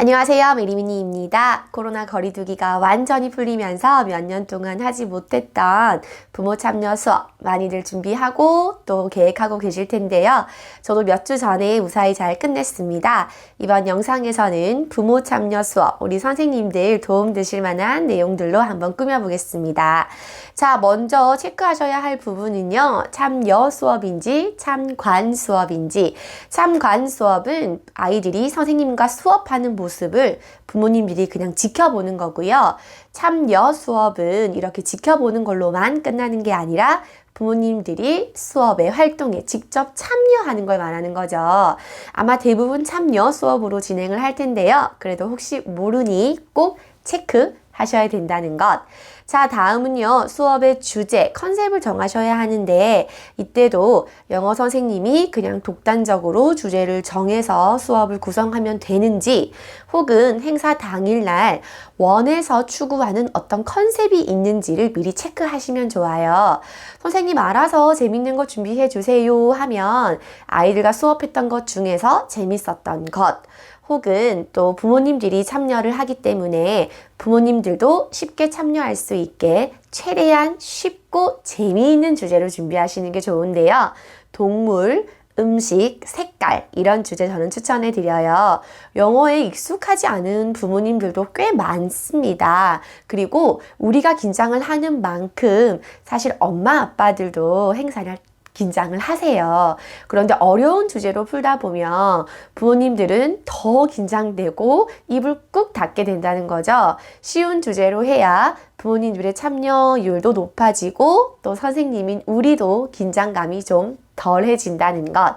안녕하세요, 메리미니입니다. 코로나 거리두기가 완전히 풀리면서 몇 년 동안 하지 못했던 부모 참여 수업 많이들 준비하고 또 계획하고 계실 텐데요. 저도 몇 주 전에 무사히 잘 끝냈습니다. 이번 영상에서는 부모 참여 수업, 우리 선생님들 도움 되실 만한 내용들로 한번 꾸며보겠습니다. 자, 먼저 체크하셔야 할 부분은요, 참여 수업인지 참관 수업인지. 참관 수업은 아이들이 선생님과 수업하는 모습을 부모님들이 그냥 지켜보는 거고요. 참여 수업은 이렇게 지켜보는 걸로만 끝나는 게 아니라 부모님들이 수업의 활동에 직접 참여하는 걸 말하는 거죠. 아마 대부분 참여 수업으로 진행을 할 텐데요. 그래도 혹시 모르니 꼭 체크하셔야 된다는 것. 자, 다음은요, 수업의 주제, 컨셉을 정하셔야 하는데, 이때도 영어 선생님이 그냥 독단적으로 주제를 정해서 수업을 구성하면 되는지, 혹은 행사 당일날 원에서 추구하는 어떤 컨셉이 있는지를 미리 체크하시면 좋아요. 선생님 알아서 재밌는 거 준비해 주세요 하면 아이들과 수업했던 것 중에서 재밌었던 것, 혹은 또 부모님들이 참여를 하기 때문에 부모님들도 쉽게 참여할 수 있게 최대한 쉽고 재미있는 주제로 준비하시는 게 좋은데요. 동물, 음식, 색깔 이런 주제 저는 추천해 드려요. 영어에 익숙하지 않은 부모님들도 꽤 많습니다. 그리고 우리가 긴장을 하는 만큼 사실 엄마 아빠들도 행사를 긴장을 하세요. 그런데 어려운 주제로 풀다 보면 부모님들은 더 긴장되고 입을 꾹 닫게 된다는 거죠. 쉬운 주제로 해야 부모님들의 참여율도 높아지고 또 선생님인 우리도 긴장감이 좀 덜해진다는 것.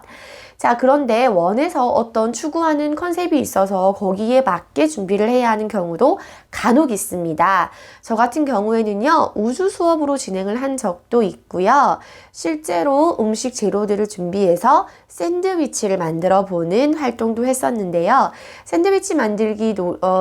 자, 그런데 원에서 어떤 추구하는 컨셉이 있어서 거기에 맞게 준비를 해야 하는 경우도 간혹 있습니다. 저 같은 경우에는요, 우주 수업으로 진행을 한 적도 있고요. 실제로 음식 재료들을 준비해서 샌드위치를 만들어 보는 활동도 했었는데요. 샌드위치 만들기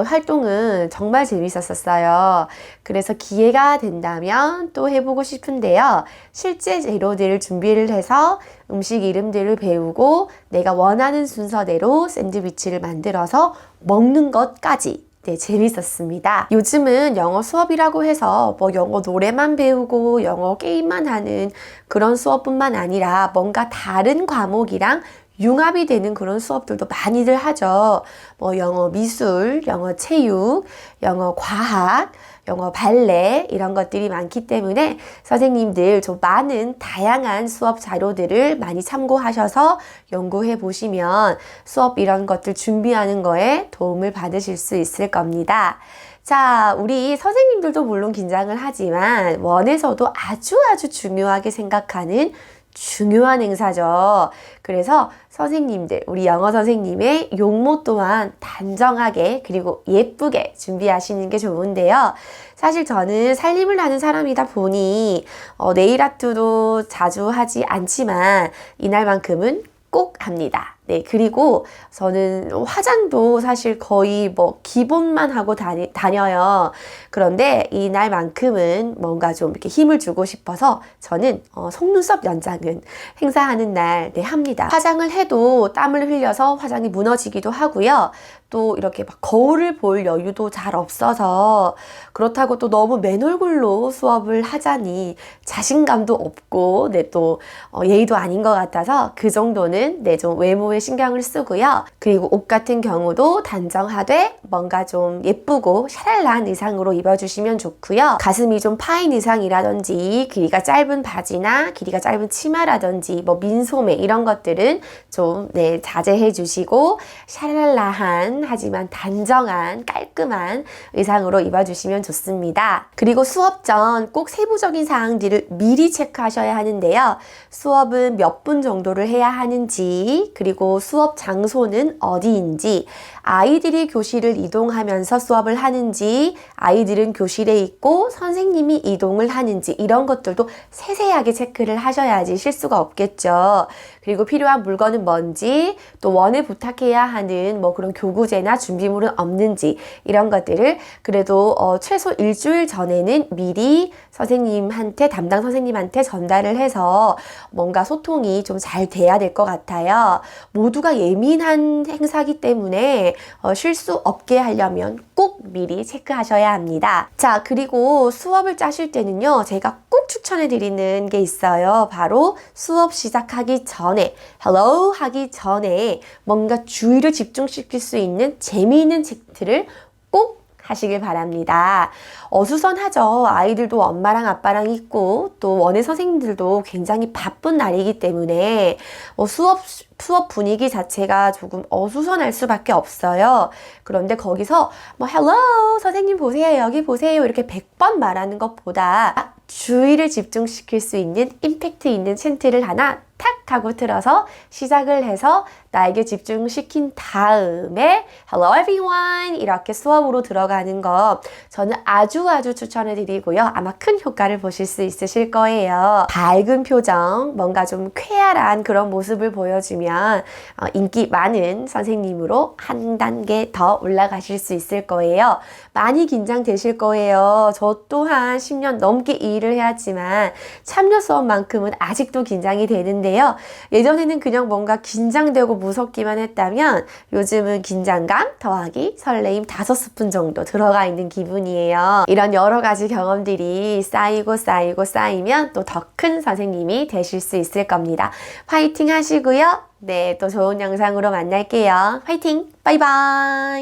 활동은 정말 재밌었어요. 그래서 기회가 된다면 또 해보고 싶은데요. 실제 재료들을 준비를 해서 음식 이름들을 배우고 내가 원하는 순서대로 샌드위치를 만들어서 먹는 것까지 재밌었습니다. 요즘은 영어 수업이라고 해서 뭐 영어 노래만 배우고 영어 게임만 하는 그런 수업뿐만 아니라 뭔가 다른 과목이랑 융합이 되는 그런 수업들도 많이들 하죠. 뭐 영어 미술, 영어 체육, 영어 과학, 영어 발레 이런 것들이 많기 때문에 선생님들 좀 많은 다양한 수업 자료들을 많이 참고하셔서 연구해 보시면 수업 이런 것들 준비하는 거에 도움을 받으실 수 있을 겁니다. 자, 우리 선생님들도 물론 긴장을 하지만 원에서도 아주 중요하게 생각하는 중요한 행사죠. 그래서 선생님들, 우리 영어 선생님의 용모 또한 단정하게 그리고 예쁘게 준비하시는 게 좋은데요. 사실 저는 살림을 하는 사람이다 보니 네일 아트도 자주 하지 않지만 이날만큼은 꼭 합니다. 네, 그리고 저는 화장도 사실 거의 뭐 기본만 하고 다녀요. 그런데 이날만큼은 뭔가 좀 이렇게 힘을 주고 싶어서 저는 속눈썹 연장은 행사하는 날 합니다. 화장을 해도 땀을 흘려서 화장이 무너지기도 하고요. 또 이렇게 막 거울을 볼 여유도 잘 없어서 그렇다고 또 너무 맨 얼굴로 수업을 하자니 자신감도 없고 또 예의도 아닌 것 같아서 그 정도는 좀 외모에 신경을 쓰고요. 그리고 옷 같은 경우도 단정하되 뭔가 좀 예쁘고 샤랄라한 의상으로 입어주시면 좋고요. 가슴이 좀 파인 의상이라든지 길이가 짧은 바지나 길이가 짧은 치마라든지 뭐 민소매 이런 것들은 좀 자제해 주시고 샤랄라한 하지만 단정한 깔끔한 의상으로 입어주시면 좋습니다. 그리고 수업 전 꼭 세부적인 사항들을 미리 체크하셔야 하는데요. 수업은 몇 분 정도를 해야 하는지, 그리고 수업 장소는 어디인지, 아이들이 교실을 이동하면서 수업을 하는지, 아이들은 교실에 있고 선생님이 이동을 하는지 이런 것들도 세세하게 체크를 하셔야지 실수가 없겠죠. 그리고 필요한 물건은 뭔지, 또 원에 부탁해야 하는 뭐 그런 교구제나 준비물은 없는지 이런 것들을 그래도 최소 일주일 전에는 미리 선생님한테, 담당 선생님한테 전달을 해서 뭔가 소통이 좀 잘 돼야 될 것 같아요. 모두가 예민한 행사기 때문에 때문에 쉴 수 없게 하려면 꼭 미리 체크하셔야 합니다. 자, 그리고 수업을 짜실 때는요, 제가 꼭 추천해 드리는 게 있어요. 바로 수업 시작하기 전에, hello 하기 전에 뭔가 주의를 집중시킬 수 있는 재미있는 책들을 꼭 하시길 바랍니다. 어수선하죠. 아이들도 엄마랑 아빠랑 있고 또 원예 선생님들도 굉장히 바쁜 날이기 때문에 수업 분위기 자체가 조금 어수선할 수밖에 없어요. 그런데 거기서 hello 선생님 보세요, 여기 보세요 이렇게 100번 말하는 것보다 주의를 집중시킬 수 있는 임팩트 있는 챈트를 하나 탁 하고 틀어서 시작을 해서 나에게 집중시킨 다음에 Hello everyone 이렇게 수업으로 들어가는 거 저는 아주 추천해 드리고요. 아마 큰 효과를 보실 수 있으실 거예요. 밝은 표정, 뭔가 좀 쾌활한 그런 모습을 보여주면 인기 많은 선생님으로 한 단계 더 올라가실 수 있을 거예요. 많이 긴장되실 거예요. 저 또한 10년 넘게 이 일을 해왔지만 참여 수업만큼은 아직도 긴장이 되는데요. 예전에는 그냥 뭔가 긴장되고 무섭기만 했다면 요즘은 긴장감 더하기 설레임 5스푼 정도 들어가 있는 기분이에요. 이런 여러 가지 경험들이 쌓이면 또 더 큰 선생님이 되실 수 있을 겁니다. 파이팅 하시고요. 네, 또 좋은 영상으로 만날게요. 파이팅! 바이바이!